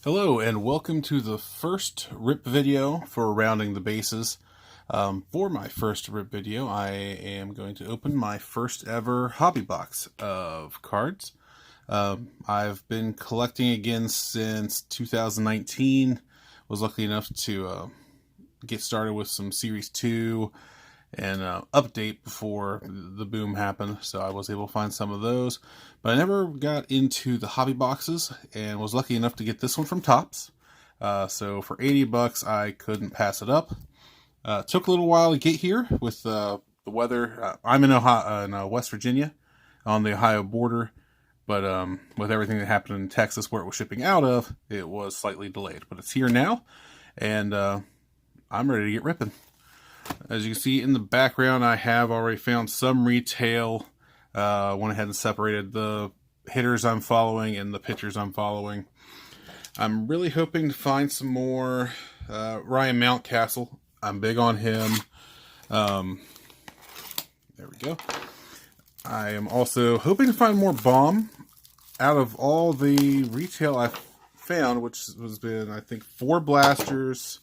Hello and welcome to the first RIP video for rounding the bases. For my first RIP video, I am going to open my first ever hobby box of cards. I've been collecting again since 2019. Was lucky enough to get started with some Series 2 and update before the boom happened, so I was able to find some of those. But I never got into the hobby boxes and was lucky enough to get this one from Topps. So for 80 bucks, I couldn't pass it up. Took a little while to get here with the weather. I'm in Ohio, in West Virginia, on the Ohio border. But with everything that happened in Texas where it was shipping out of, it was slightly delayed. But it's here now, and I'm ready to get ripping. As you can see in the background, I have already found some retail. Went ahead and separated the hitters I'm following and the pitchers I'm following. I'm really hoping to find some more Ryan Mountcastle. I'm big on him. There we go. I am also hoping to find more Bomb. Out of all the retail I've found, which has been, I think, 4 blasters,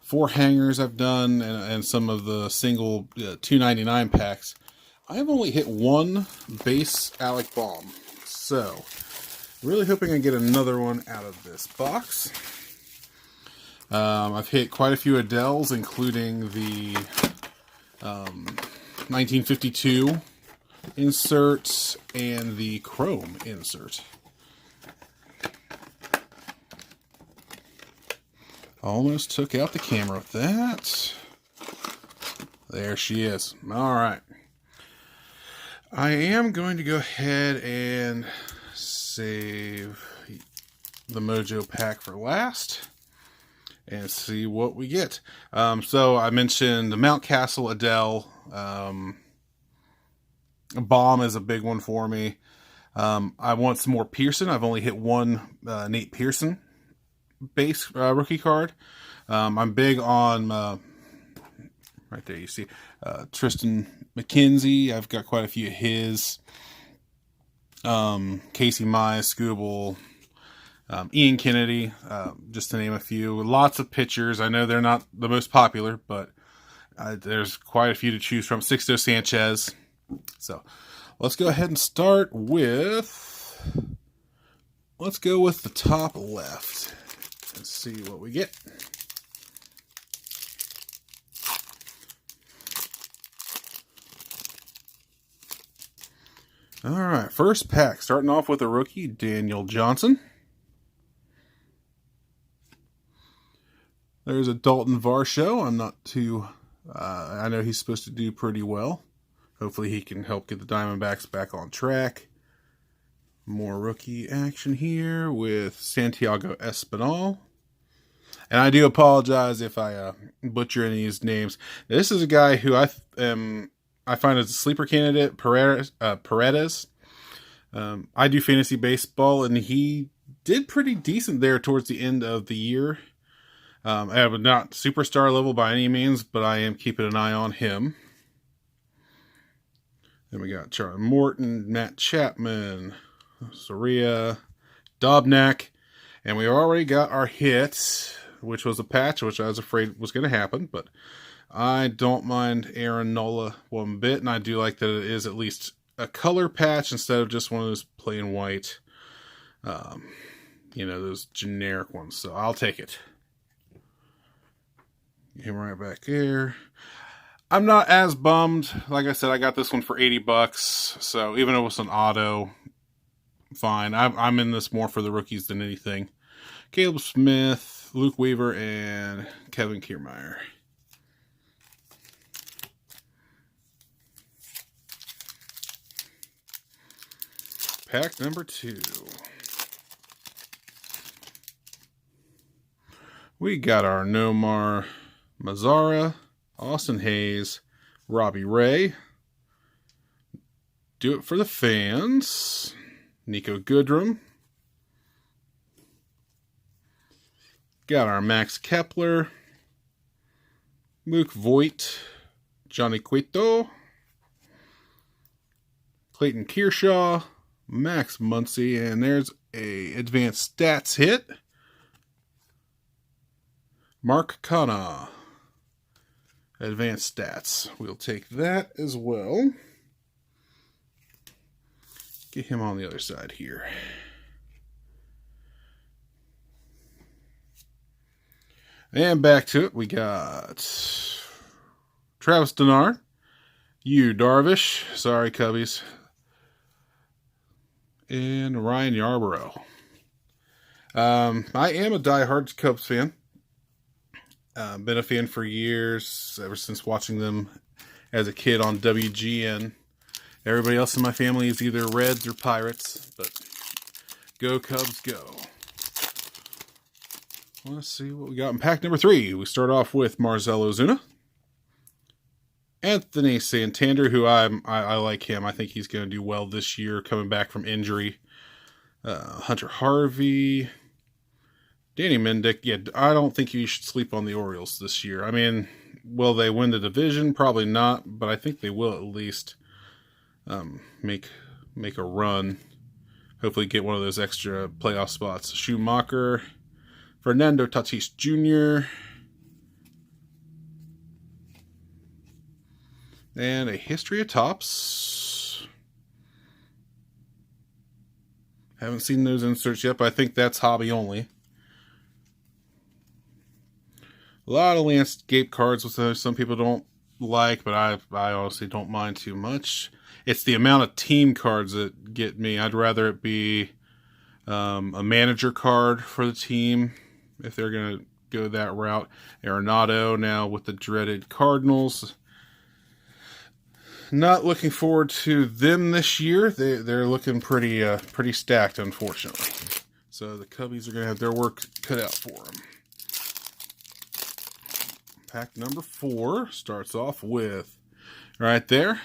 4 hangers I've done, and some of the single $2.99 packs, I have only hit 1 base Alec Bohm. So, really hoping I get another one out of this box. I've hit quite a few Adeles, including the 1952 insert and the Chrome insert. Almost took out the camera with that. There she is. All right. I am going to go ahead and save the Mojo pack for last and see what we get. So I mentioned the Mountcastle, Adele. Bomb is a big one for me. I want some more Pearson. I've only hit 1 Nate Pearson base rookie card. I'm big on right there you see Tristan McKenzie. I've got quite a few of his. Casey Mize, Scooble, Ian Kennedy, just to name a few. Lots of pitchers. I know they're not the most popular, but there's quite a few to choose from. Sixto Sanchez. So let's go ahead and start with, let's go with the top left and see what we get. All right, first pack, starting off with a rookie, Daniel Johnson. There's a Dalton Varsho. I'm not too, I know he's supposed to do pretty well. Hopefully he can help get the Diamondbacks back on track. More rookie action here with Santiago Espinal. And I do apologize if I butcher any of these names. This is a guy who I find as a sleeper candidate, Paredes. I do fantasy baseball, and he did pretty decent there towards the end of the year. I'm not superstar level by any means, but I am keeping an eye on him. Then we got Charlie Morton, Matt Chapman, Soria, Dobnak, and we already got our hit, which was a patch, which I was afraid was going to happen, but I don't mind Aaron Nola one bit, and I do like that it is at least a color patch instead of just one of those plain white, those generic ones, so I'll take it. Get him right back there. I'm not as bummed. Like I said, I got this one for 80 bucks. So even if it was an auto, fine. I'm in this more for the rookies than anything. Caleb Smith, Luke Weaver, and Kevin Kiermaier. Pack number 2. We got our Nomar Mazara, Austin Hayes, Robbie Ray. Do it for the fans. Nico Goodrum. Got our Max Kepler, Luke Voigt, Johnny Cueto, Clayton Kershaw, Max Muncy, and there's a advanced stats hit Mark Canha. Advanced stats. We'll take that as well. Get him on the other side here. And back to it, we got Travis Denard, Yu Darvish, sorry Cubbies, and Ryan Yarbrough. I am a diehard Cubs fan. Been a fan for years, ever since watching them as a kid on WGN. Everybody else in my family is either Reds or Pirates, but go Cubs, go. Let's see what we got in pack number 3. We start off with Marcell Ozuna. Anthony Santander, who I like him. I think he's going to do well this year, coming back from injury. Hunter Harvey. Danny Mendick. Yeah, I don't think you should sleep on the Orioles this year. I mean, will they win the division? Probably not, but I think they will at least make a run. Hopefully get one of those extra playoff spots. Schumacher. Fernando Tatis Jr. And a history of Topps. Haven't seen those inserts yet, but I think that's hobby only. A lot of landscape cards, which some people don't like, but I honestly don't mind too much. It's the amount of team cards that get me. I'd rather it be a manager card for the team, if they're going to go that route. Arenado now with the dreaded Cardinals. Not looking forward to them this year. They're looking pretty stacked, unfortunately. So the Cubbies are going to have their work cut out for them. Pack number 4 starts off with, right there,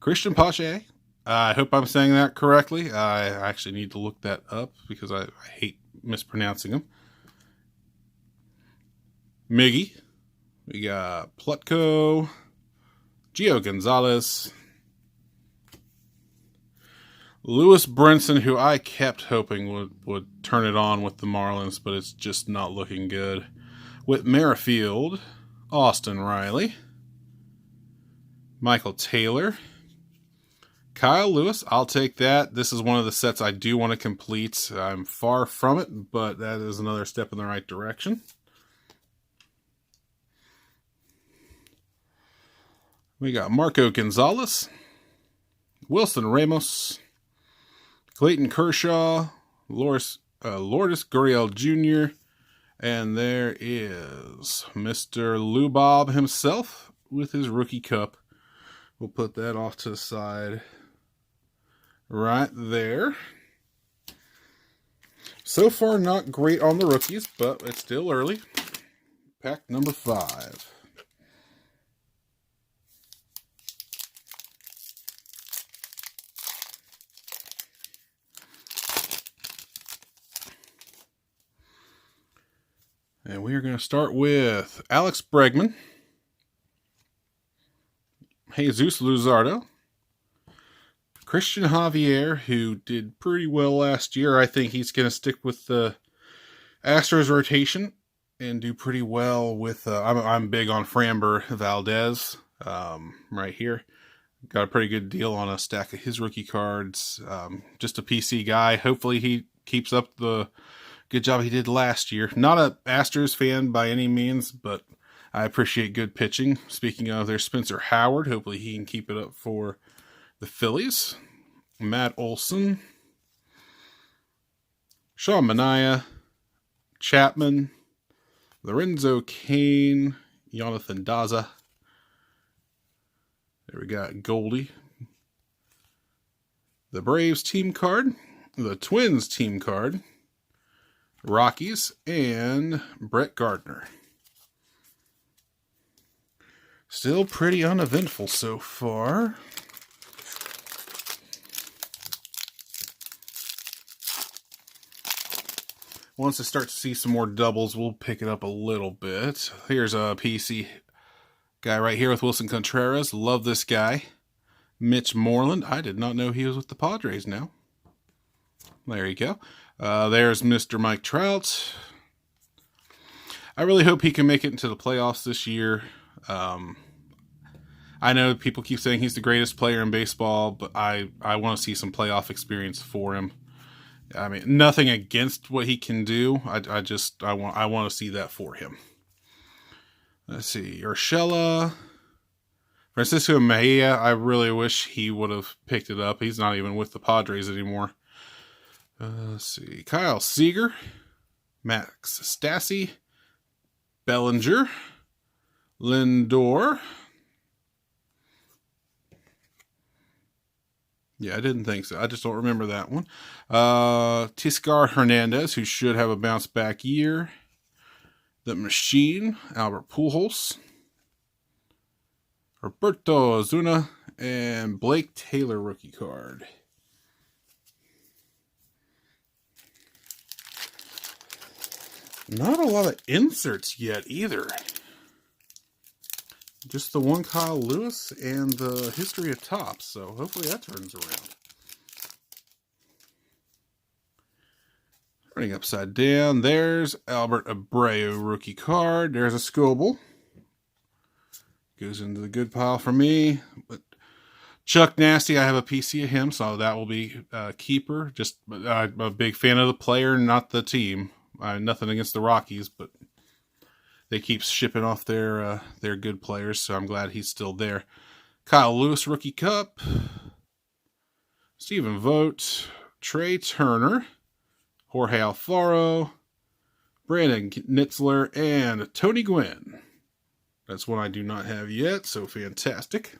Christian Pache. I hope I'm saying that correctly. I actually need to look that up because I hate mispronouncing them. Miggy. We got Plutko. Gio Gonzalez. Lewis Brinson, who I kept hoping would turn it on with the Marlins, but it's just not looking good. Whit Merrifield. Austin Riley. Michael Taylor. Kyle Lewis, I'll take that. This is one of the sets I do want to complete. I'm far from it, but that is another step in the right direction. We got Marco Gonzalez, Wilson Ramos, Clayton Kershaw, Lourdes Gurriel Jr., and there is Mr. Lou Bob himself with his rookie cup. We'll put that off to the side right there. So far, not great on the rookies, but it's still early. Pack number 5. And we are going to start with Alex Bregman, Jesus Luzardo, Christian Javier, who did pretty well last year. I think he's going to stick with the Astros rotation and do pretty well with, I'm big on Framber Valdez right here. Got a pretty good deal on a stack of his rookie cards. Just a PC guy. Hopefully he keeps up the good job he did last year. Not a Astros fan by any means, but I appreciate good pitching. Speaking of, there's Spencer Howard. Hopefully he can keep it up for the Phillies. Matt Olson. Sean Manaea. Chapman. Lorenzo Cain. Jonathan Daza. There we got Goldie. The Braves team card. The Twins team card. Rockies, and Brett Gardner. Still pretty uneventful so far. Once I start to see some more doubles, we'll pick it up a little bit. Here's a PC guy right here with Wilson Contreras. Love this guy. Mitch Moreland. I did not know he was with the Padres now. There you go. There's Mr. Mike Trout. I really hope he can make it into the playoffs this year. I know people keep saying he's the greatest player in baseball, but I want to see some playoff experience for him. I mean, nothing against what he can do. I want to see that for him. Let's see, Urshela, Francisco Mejia. I really wish he would have picked it up. He's not even with the Padres anymore. Let's see, Kyle Seager, Max Stassi, Bellinger, Lindor. Yeah, I didn't think so. I just don't remember that one. Teoscar Hernandez, who should have a bounce back year. The Machine, Albert Pujols. Roberto Ozuna, and Blake Taylor rookie card. Not a lot of inserts yet either. Just the one Kyle Lewis and the history of Topps, so hopefully that turns around. Turning upside down, there's Albert Abreu rookie card. There's a Scoble. Goes into the good pile for me. But Chuck Nasty, I have a PC of him, so that will be a keeper. Just I'm a big fan of the player, not the team. Nothing against the Rockies, but they keep shipping off their good players, so I'm glad he's still there. Kyle Lewis, Rookie Cup. Stephen Vogt. Trey Turner. Jorge Alfaro. Brandon Nitzler. And Tony Gwynn. That's one I do not have yet, so fantastic.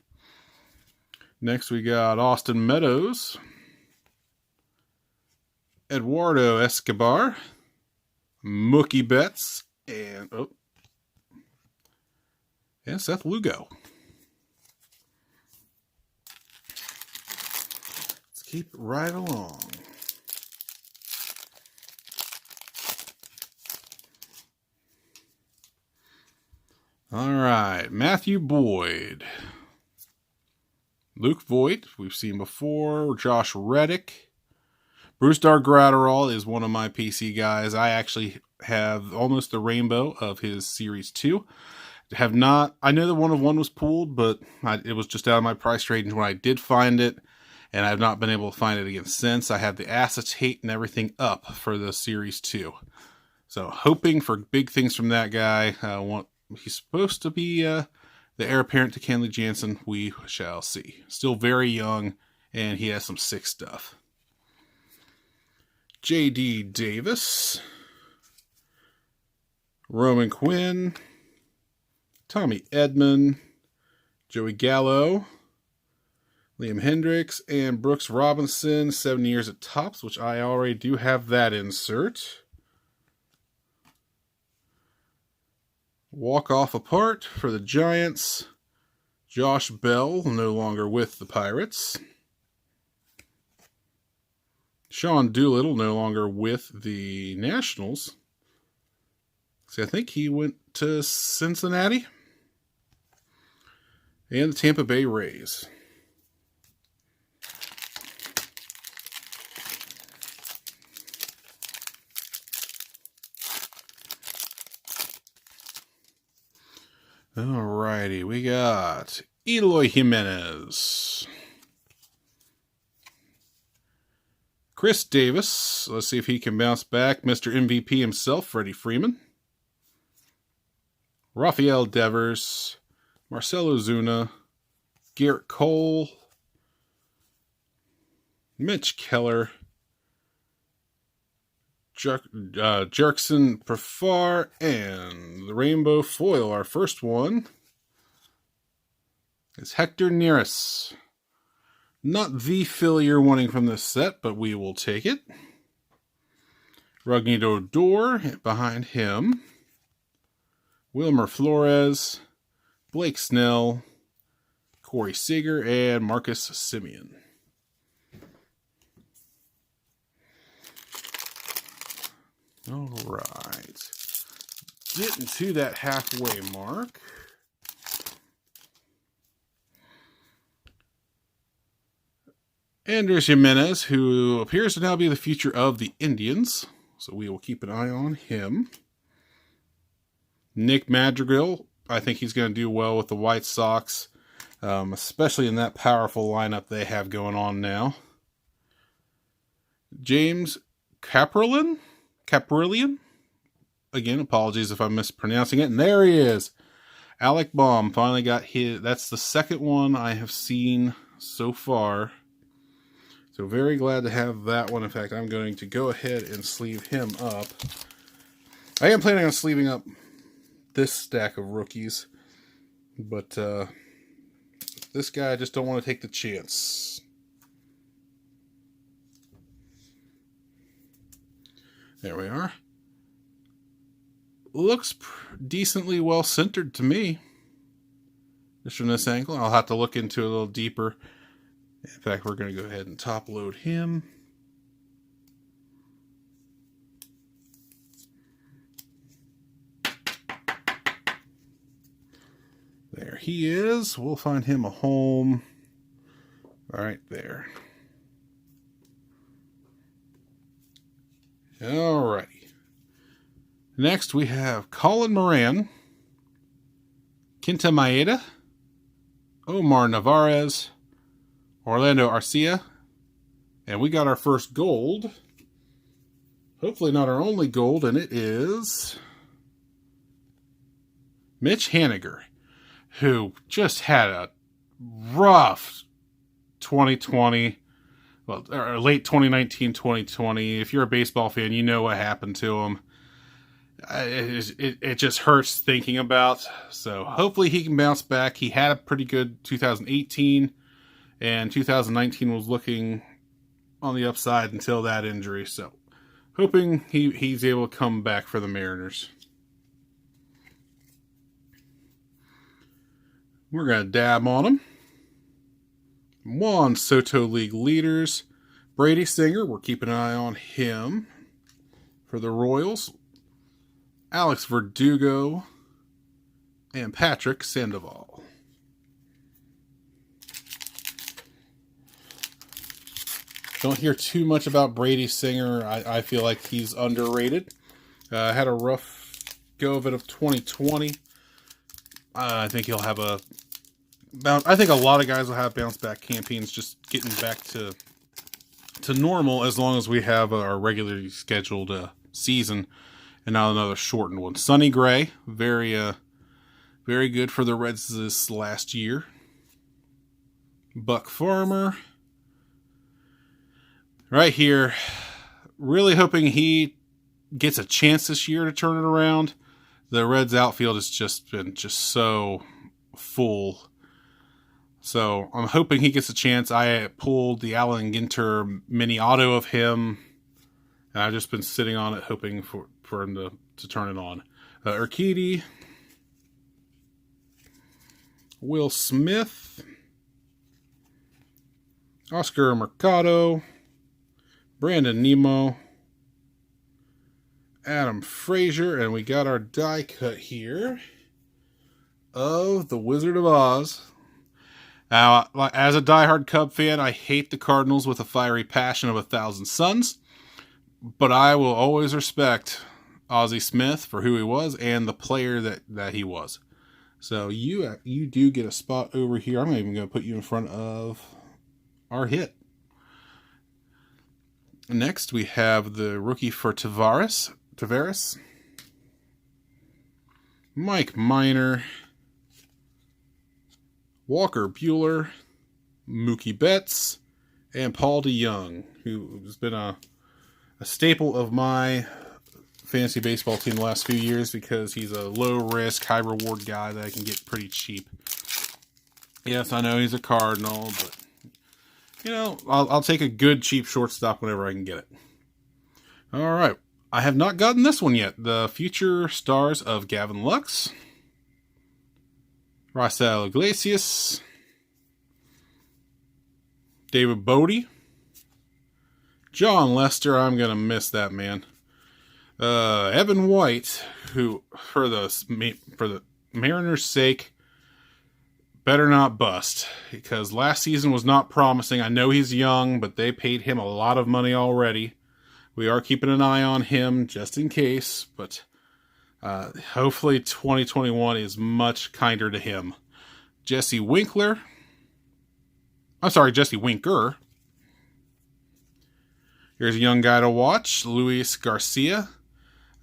Next we got Austin Meadows. Eduardo Escobar. Mookie Betts. And Seth Lugo. Let's keep it right along. All right, Matthew Boyd. Luke Voigt, we've seen before. Josh Reddick. Brusdar Graterol is one of my PC guys. I actually have almost the rainbow of his Series 2. Have not, I know that 1 of 1 was pulled, but it was just out of my price range when I did find it, and I've not been able to find it again since. I have the acetate and everything up for the Series 2. So hoping for big things from that guy. He's supposed to be the heir apparent to Kenley Jansen. We shall see. Still very young, and he has some sick stuff. J.D. Davis. Roman Quinn. Tommy Edman. Joey Gallo. Liam Hendricks. And Brooks Robinson. 7 years at Topps, which I already do have that insert. Walk-off apart for the Giants. Josh Bell, no longer with the Pirates. Sean Doolittle, no longer with the Nationals. See, I think he went to Cincinnati. And the Tampa Bay Rays. Alrighty, we got Eloy Jimenez. Chris Davis. Let's see if he can bounce back. Mr. MVP himself, Freddie Freeman. Rafael Devers. Marcell Ozuna. Garrett Cole. Mitch Keller. Jerkson Profar, and the Rainbow Foil. Our first one is Hector Neris. Not the fill you're wanting from this set, but we will take it. Rougned Odor behind him. Wilmer Flores, Blake Snell, Corey Seager, and Marcus Semien. All right. Getting to that halfway mark. Andres Jimenez, who appears to now be the future of the Indians. So we will keep an eye on him. Nick Madrigal, I think he's going to do well with the White Sox, especially in that powerful lineup they have going on now. James Caprillion? Again, apologies if I'm mispronouncing it. And there he is. Alec Bohm finally got hit. That's the second one I have seen so far. So very glad to have that one. In fact, I'm going to go ahead and sleeve him up. I am planning on sleeving up this stack of rookies. But this guy, I just don't want to take the chance. There we are. Looks decently well centered to me. Just from this angle. I'll have to look into it a little deeper. In fact, we're going to go ahead and top load him. There he is. We'll find him a home right there. Alrighty. Next we have Colin Moran, Kenta Maeda, Omar Narvaez, Orlando Arcia, and we got our first gold. Hopefully not our only gold, and it is Mitch Haniger, who just had a rough 2020, well, or late 2019, 2020. If you're a baseball fan, you know what happened to him. It just hurts thinking about. So hopefully he can bounce back. He had a pretty good 2018, and 2019 was looking on the upside until that injury. So hoping he's able to come back for the Mariners. We're going to dab on him. Juan Soto League leaders. Brady Singer, we're keeping an eye on him for the Royals. Alex Verdugo and Patrick Sandoval. Don't hear too much about Brady Singer. I feel like he's underrated. Had a rough go of it of 2020. I think he'll have a bounce. I think a lot of guys will have bounce back campaigns, just getting back to normal as long as we have our regularly scheduled season and not another shortened one. Sonny Gray, very good for the Reds this last year. Buck Farmer, right here, really hoping he gets a chance this year to turn it around. The Reds outfield has just been so full. So I'm hoping he gets a chance. I pulled the Allen Ginter mini auto of him, and I've just been sitting on it hoping for him to turn it on. Urquidy, Will Smith, Oscar Mercado, Brandon Nimmo, Adam Frazier, and we got our die cut here of the Wizard of Oz. Now, as a diehard Cub fan, I hate the Cardinals with a fiery passion of 1,000 suns, but I will always respect Ozzie Smith for who he was and the player that he was. So you do get a spot over here. I'm even going to put you in front of our hit. Next, we have the rookie for Tavares, Mike Minor, Walker Buehler, Mookie Betts, and Paul DeJong, who has been a staple of my fantasy baseball team the last few years because he's a low-risk, high-reward guy that I can get pretty cheap. Yes, I know he's a Cardinal, but, you know, I'll take a good, cheap shortstop whenever I can get it. All right. I have not gotten this one yet. The future stars of Gavin Lux, Raisel Iglesias, David Bodie, John Lester. I'm going to miss that man. Evan White, who, for the Mariners' sake, better not bust, because last season was not promising. I know he's young, but they paid him a lot of money already. We are keeping an eye on him just in case, but Hopefully 2021 is much kinder to him. Jesse Winkler. I'm sorry, Jesse Winker. Here's a young guy to watch, Luis Garcia.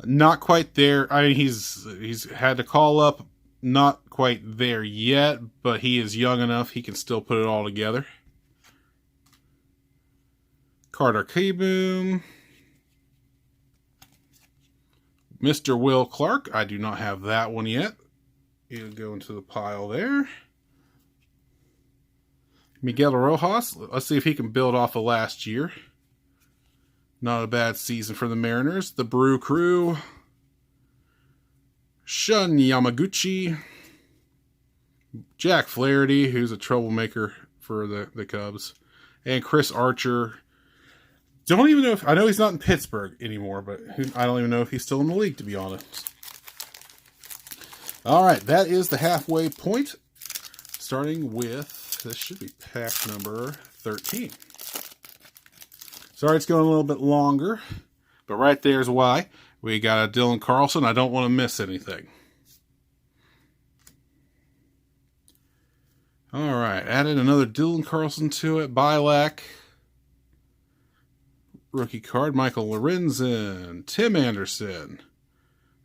Not quite there. I mean, he's had to call up. Not quite there yet, but he is young enough. He can still put it all together. Carter Kieboom. Mr. Will Clark. I do not have that one yet. It'll go into the pile there. Miguel Rojas. Let's see if he can build off of last year. Not a bad season for the Mariners. The Brew Crew. Shun Yamaguchi. Jack Flaherty, who's a troublemaker for the Cubs. And Chris Archer. Don't even know if... I know he's not in Pittsburgh anymore, but I don't even know if he's still in the league, to be honest. Alright, that is the halfway point. Starting with... This should be pack number 13. Sorry it's going a little bit longer, but right there's why. We got a Dylan Carlson. I don't want to miss anything. All right, added another Dylan Carlson to it. Bilac. Rookie card, Michael Lorenzen. Tim Anderson.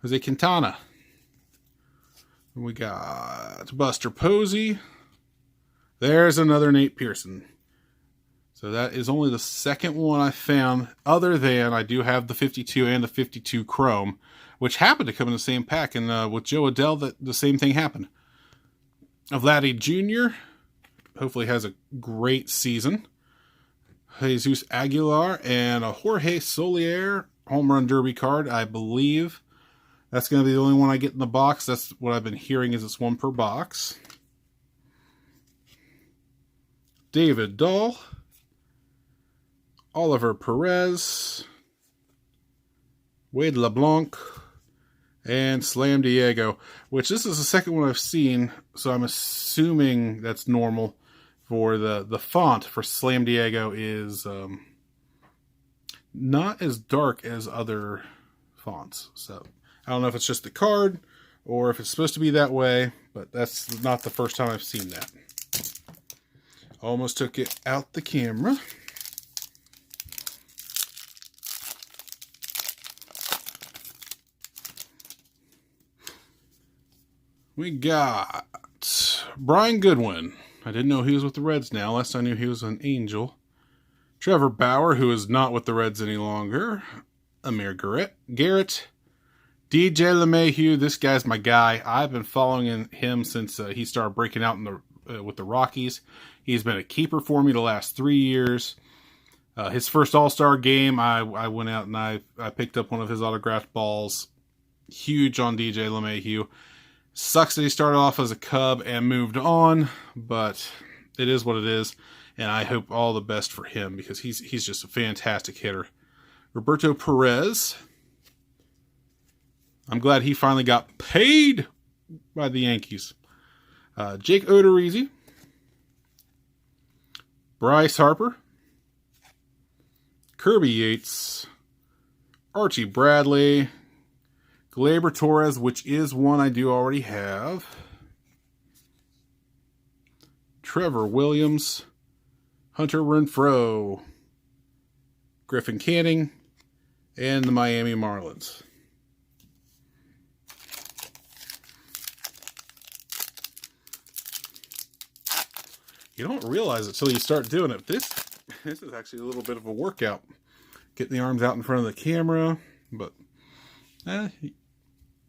Jose Quintana. And we got Buster Posey. There's another Nate Pearson. So that is only the second one I found, other than I do have the 52 and the 52 Chrome, which happened to come in the same pack. And with Joe Adell, the same thing happened. Vladdy Jr. hopefully has a great season. Jesus Aguilar and a Jorge Solier home run derby card, I believe. That's going to be the only one I get in the box. That's what I've been hearing, is it's one per box. David Dahl. Oliver Perez, Wade LeBlanc, and Slam Diego, which this is the second one I've seen, so I'm assuming that's normal. For the font for Slam Diego is not as dark as other fonts. So I don't know if it's just the card or if it's supposed to be that way, but that's not the first time I've seen that. Almost took it out the camera. We got Brian Goodwin. I didn't know he was with the Reds now. Last I knew he was an Angel. Trevor Bauer, who is not with the Reds any longer. Amir Garrett. DJ LeMahieu. This guy's my guy. I've been following him since he started breaking out in with the Rockies. He's been a keeper for me the last 3 years. His first All-Star game, I went out and I picked up one of his autographed balls. Huge on DJ LeMahieu. Sucks that he started off as a Cub and moved on, but it is what it is, and I hope all the best for him because he's just a fantastic hitter. Roberto Perez. I'm glad he finally got paid by the Yankees. Jake Odorizzi. Bryce Harper. Kirby Yates. Archie Bradley. Gleyber Torres, which is one I do already have. Trevor Williams. Hunter Renfroe. Griffin Canning. And the Miami Marlins. You don't realize it until you start doing it. This is actually a little bit of a workout. Getting the arms out in front of the camera. But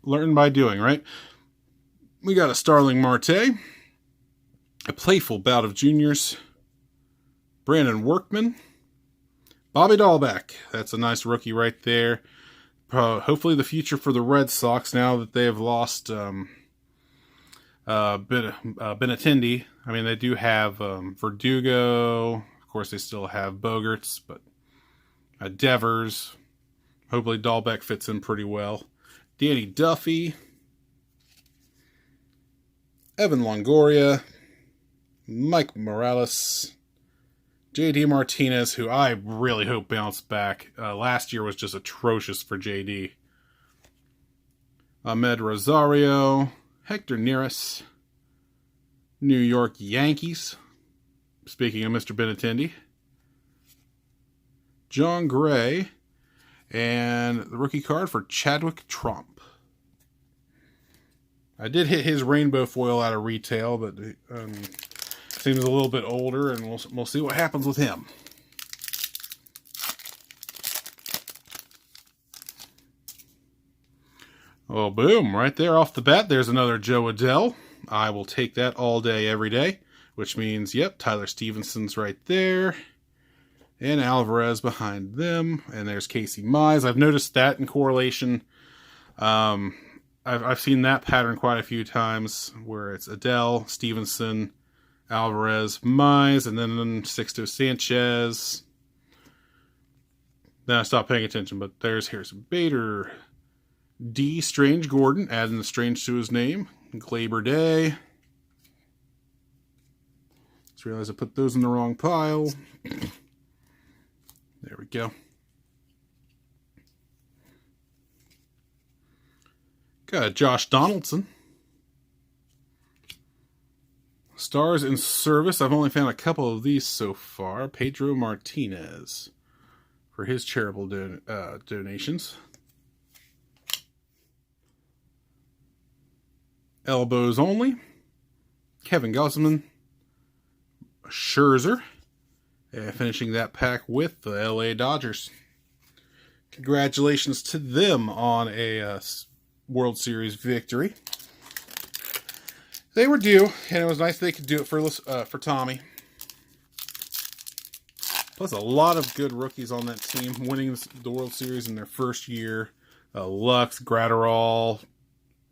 learn by doing, right? We got a Starling Marte. A playful bout of juniors. Brandon Workman. Bobby Dahlbeck. That's a nice rookie right there. Hopefully the future for the Red Sox now that they have lost Benintendi. I mean, they do have Verdugo. Of course, they still have Bogarts, but Devers. Hopefully Dahlbeck fits in pretty well. Danny Duffy. Evan Longoria. Mike Morales. JD Martinez, who I really hope bounced back. Last year was just atrocious for JD. Ahmed Rosario, Hector Neris, New York Yankees, speaking of Mr. Benintendi, John Gray, and the rookie card for Chadwick Tromp. I did hit his rainbow foil out of retail, but seems a little bit older, and we'll see what happens with him. Oh, boom, right there off the bat, there's another Jo Adell. I will take that all day, every day, which means, yep, Tyler Stevenson's right there, and Alvarez behind them, and there's Casey Mize. I've noticed that in correlation. I've seen that pattern quite a few times, where it's Adell, Stevenson, Alvarez, Mize, and then Sixto Sanchez. Then I stopped paying attention, but there's Harrison Bader, D. Strange Gordon, adding the strange to his name. Gleyber Day. Just realized I put those in the wrong pile. There we go. Got Josh Donaldson. Stars in Service. I've only found a couple of these so far. Pedro Martinez for his charitable donations. Elbows Only, Kevin Gausman, Scherzer, and finishing that pack with the LA Dodgers. Congratulations to them on a World Series victory. They were due, and it was nice they could do it for Tommy. Plus, a lot of good rookies on that team, winning the World Series in their first year. Lux, Gratterall,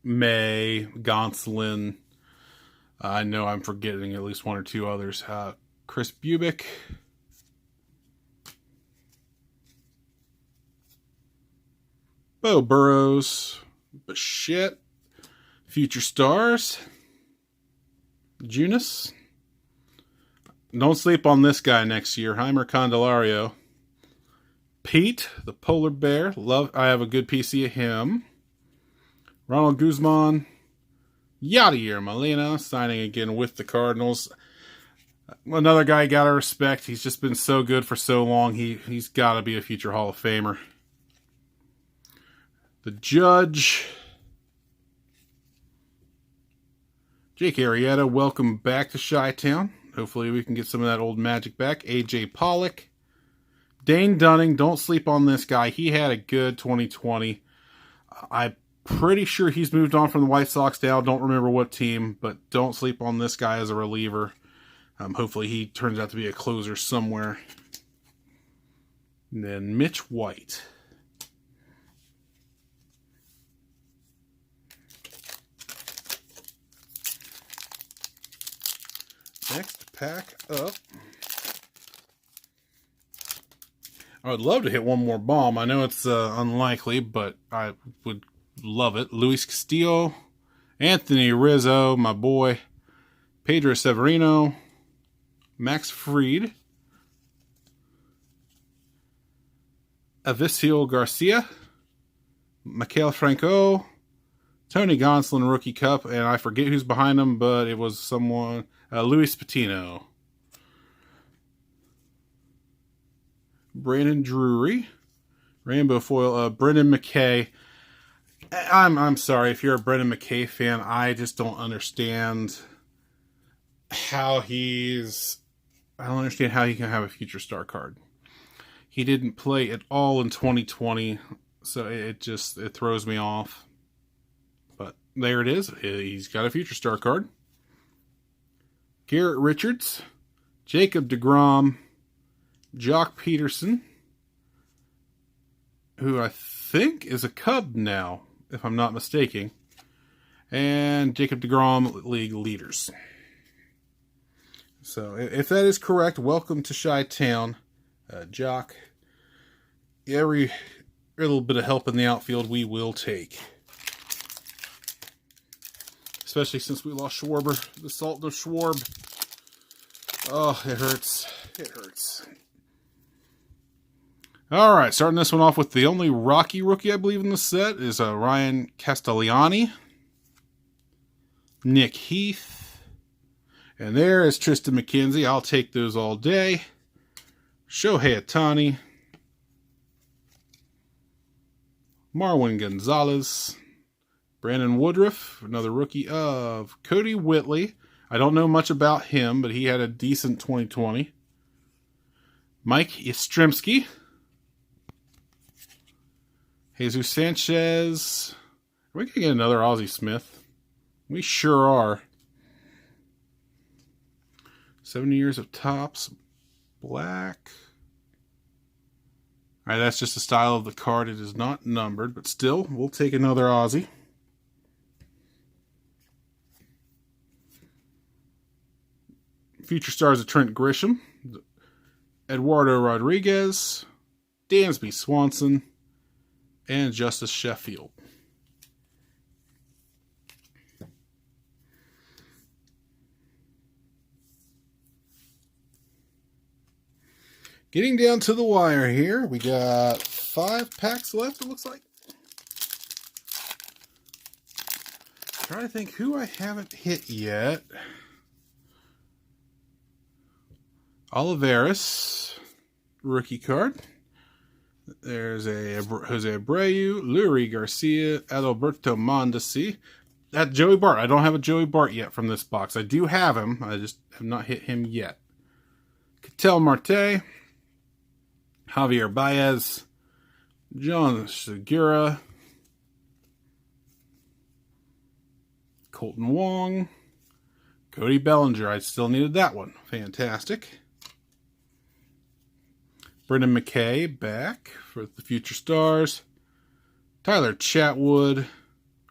May, Gonsolin. I know I'm forgetting at least one or two others. Chris Bubick. Bo Burrows. Bichette. Future Stars. Junis. Don't sleep on this guy next year. Heimer Candelario. Pete, the polar bear. I have a good PC of him. Ronald Guzman, Yadier Molina, signing again with the Cardinals. Another guy you gotta respect. He's just been so good for so long. He's got to be a future Hall of Famer. The Judge, Jake Arrieta, welcome back to Chi-Town. Hopefully we can get some of that old magic back. AJ Pollock, Dane Dunning. Don't sleep on this guy. He had a good 2020. I'm pretty sure he's moved on from the White Sox now. Don't remember what team, but don't sleep on this guy as a reliever. Hopefully he turns out to be a closer somewhere. And then Mitch White. Next pack up. I would love to hit one more bomb. I know it's unlikely, but I would love it. Luis Castillo, Anthony Rizzo, my boy, Pedro Severino, Max Fried, Avisail Garcia, Maikel Franco, Tony Gonsolin Rookie Cup, and I forget who's behind him, but it was someone, Luis Patino. Brandon Drury, Rainbow Foil, Brendan McKay. I'm sorry if you're a Brendan McKay fan. I just don't understand how I don't understand how he can have a future star card. He didn't play at all in 2020, so it throws me off. But there it is. He's got a future star card. Garrett Richards, Jacob deGrom, Jock Peterson, who I think is a Cub now, if I'm not mistaken, and Jacob deGrom league leaders. So if that is correct, welcome to Chi-Town, Jock. Every little bit of help in the outfield we will take. Especially since we lost Schwarber, the salt of Schwarb. Oh, it hurts. It hurts. All right, starting this one off with the only Rocky rookie I believe in the set is Ryan Castellani, Nick Heath, and there is Tristan McKenzie. I'll take those all day. Shohei Ohtani, Marwin Gonzalez, Brandon Woodruff, another rookie of Cody Whitley. I don't know much about him, but he had a decent 2020. Mike Yastrzemski, Jesus Sanchez. Are we going to get another Ozzie Smith? We sure are. 70 years of Topps. Black. Alright, that's just the style of the card. It is not numbered, but still, we'll take another Ozzie. Future stars of Trent Grisham, Eduardo Rodriguez, Dansby Swanson, and Justice Sheffield. Getting down to the wire here, we got 5 packs left, it looks like. Trying to think who I haven't hit yet. Olivares, rookie card. There's a Jose Abreu, Lurie Garcia, Adalberto Mondesi. That Joey Bart. I don't have a Joey Bart yet from this box. I do have him. I just have not hit him yet. Ketel Marte, Javier Baez, John Segura, Colton Wong, Cody Bellinger. I still needed that one. Fantastic. Brendan McKay back for the Future Stars. Tyler Chatwood,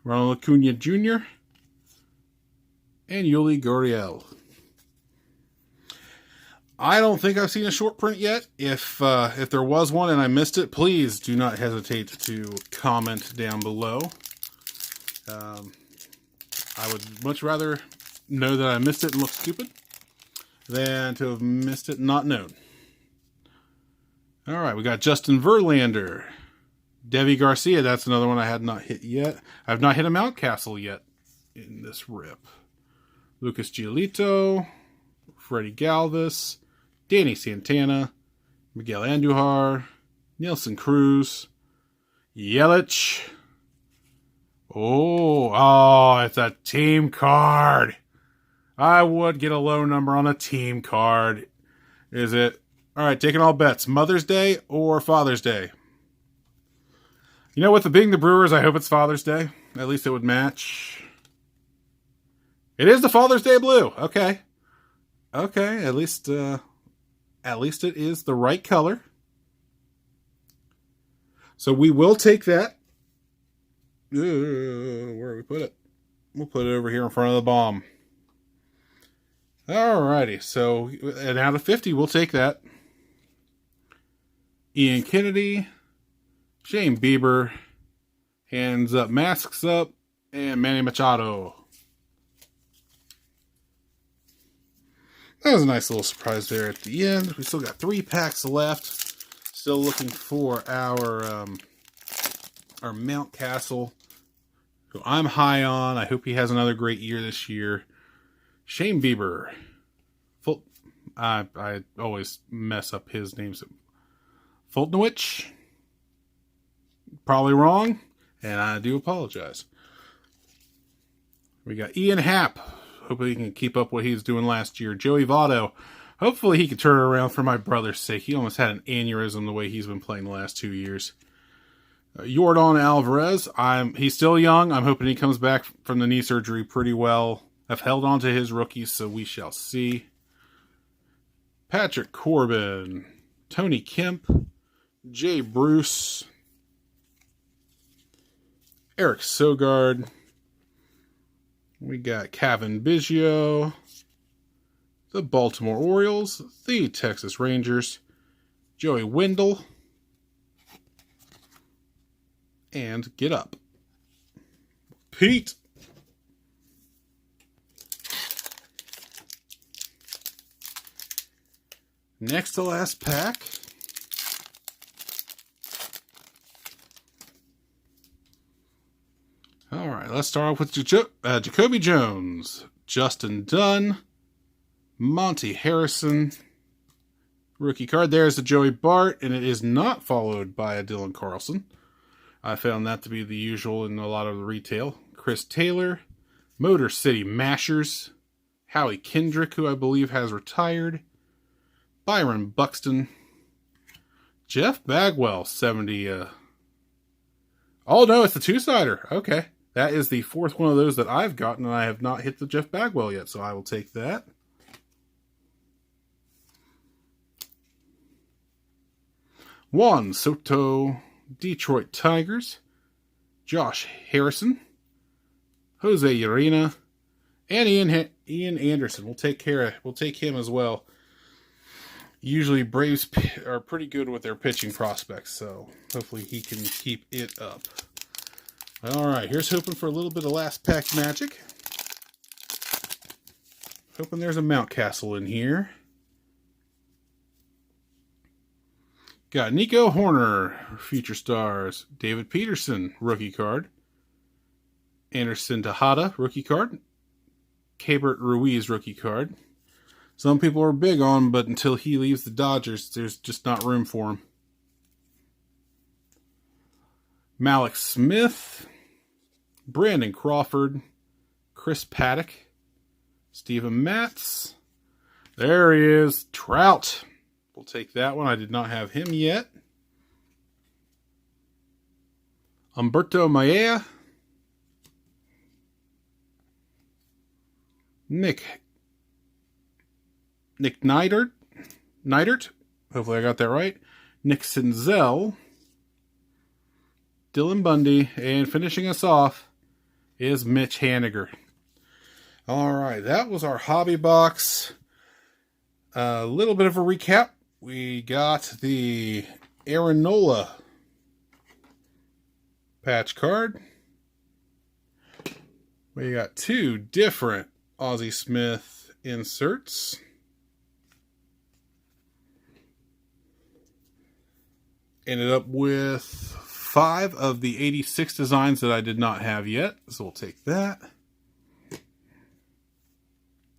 Ronald Acuna Jr., and Yuli Gurriel. I don't think I've seen a short print yet. If there was one and I missed it, please do not hesitate to comment down below. I would much rather know that I missed it and look stupid than to have missed it and not known. All right, we got Justin Verlander, Deivi Garcia. That's another one I had not hit yet. I've not hit a Mountcastle yet in this rip. Lucas Giolito, Freddie Galvis, Danny Santana, Miguel Andujar, Nelson Cruz, Yelich. Oh, it's a team card. I would get a low number on a team card. Is it? All right, taking all bets. Mother's Day or Father's Day? You know, with it being the Brewers, I hope it's Father's Day. At least it would match. It is the Father's Day blue. Okay. Okay, at least it is the right color. So we will take that. Where do we put it? We'll put it over here in front of the bomb. Alrighty, so and out of 50, we'll take that. Ian Kennedy, Shane Bieber, hands up, masks up, and Manny Machado. That was a nice little surprise there at the end. We still got 3 packs left. Still looking for our Mountcastle, who I'm high on. I hope he has another great year this year. Shane Bieber. I always mess up his names. Fultonwich. Probably wrong, and I do apologize. We got Ian Happ. Hopefully he can keep up what he was doing last year. Joey Votto. Hopefully he can turn it around for my brother's sake. He almost had an aneurysm the way he's been playing the last 2 years. Yordan Alvarez. He's still young. I'm hoping he comes back from the knee surgery pretty well. I've held on to his rookies, so we shall see. Patrick Corbin. Tony Kemp. Jay Bruce. Eric Sogard. We got Kevin Biggio. The Baltimore Orioles. The Texas Rangers. Joey Wendell. And Get Up. Pete. Next to last pack. All right, let's start off with Jacoby Jones, Justin Dunn, Monty Harrison. Rookie card. There's the Joey Bart, and it is not followed by a Dylan Carlson. I found that to be the usual in a lot of the retail. Chris Taylor, Motor City Mashers, Howie Kendrick, who I believe has retired, Byron Buxton, Jeff Bagwell, 70. Oh, no, it's the two-sider. Okay. That is the fourth one of those that I've gotten, and I have not hit the Jeff Bagwell yet, so I will take that. Juan Soto, Detroit Tigers, Josh Harrison, Jose Urena, and Ian Anderson. We'll take him as well. Usually Braves are pretty good with their pitching prospects, so hopefully he can keep it up. All right, here's hoping for a little bit of last pack magic. Hoping there's a Mountcastle in here. Got Nico Horner, Future Stars. David Peterson, rookie card. Anderson Tejada, rookie card. Keibert Ruiz, rookie card. Some people are big on, but until he leaves the Dodgers, there's just not room for him. Malik Smith, Brandon Crawford, Chris Paddock, Steven Matz. There he is, Trout. We'll take that one. I did not have him yet. Humberto Maya. Nick Neidert. Hopefully I got that right. Nick Senzel. Dylan Bundy. And finishing us off is Mitch Haniger. All right, that was our hobby box. A little bit of a recap. We got the Aaron Nola patch card. We got two different Ozzie Smith inserts. Ended up with 5 of the 86 designs that I did not have yet, so we'll take that.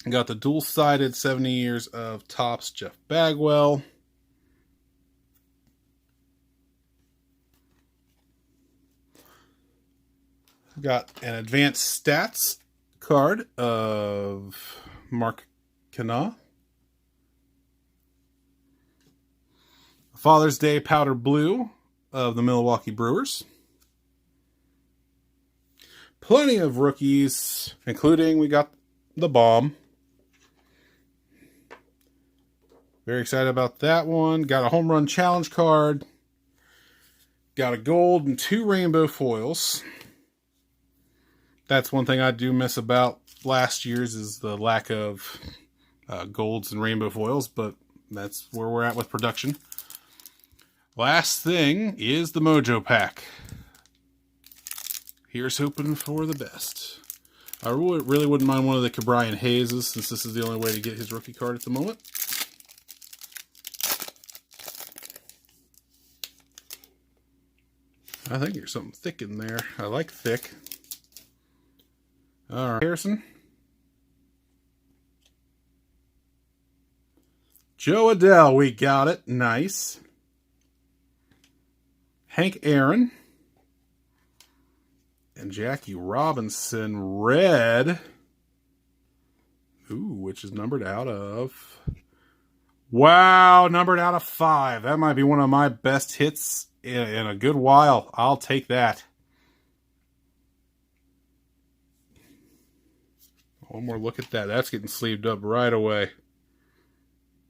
Got the dual-sided 70 years of Topps Jeff Bagwell. Got an advanced stats card of Mark Canha. Father's Day powder blue of the Milwaukee Brewers. Plenty of rookies, including we got the Bomb. Very excited about that one. Got a home run challenge card. Got a gold and 2 rainbow foils. That's one thing I do miss about last year's is the lack of golds and rainbow foils, but that's where we're at with production. Last thing is the Mojo Pack. Here's hoping for the best. I really wouldn't mind one of the Ke'Bryan Hayeses, since this is the only way to get his rookie card at the moment. I think there's something thick in there. I like thick. All right, Harrison. Joe Adell, we got it. Nice. Hank Aaron. And Jackie Robinson, red. Ooh, which is numbered out of... Wow, numbered out of 5. That might be one of my best hits in a good while. I'll take that. One more look at that. That's getting sleeved up right away.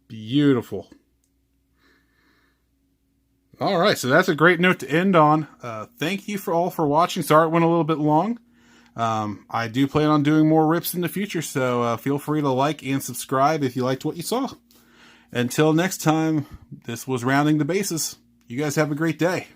Beautiful. All right, so that's a great note to end on. Thank you all for watching. Sorry it went a little bit long. I do plan on doing more rips in the future, so feel free to like and subscribe if you liked what you saw. Until next time, this was Rounding the Bases. You guys have a great day.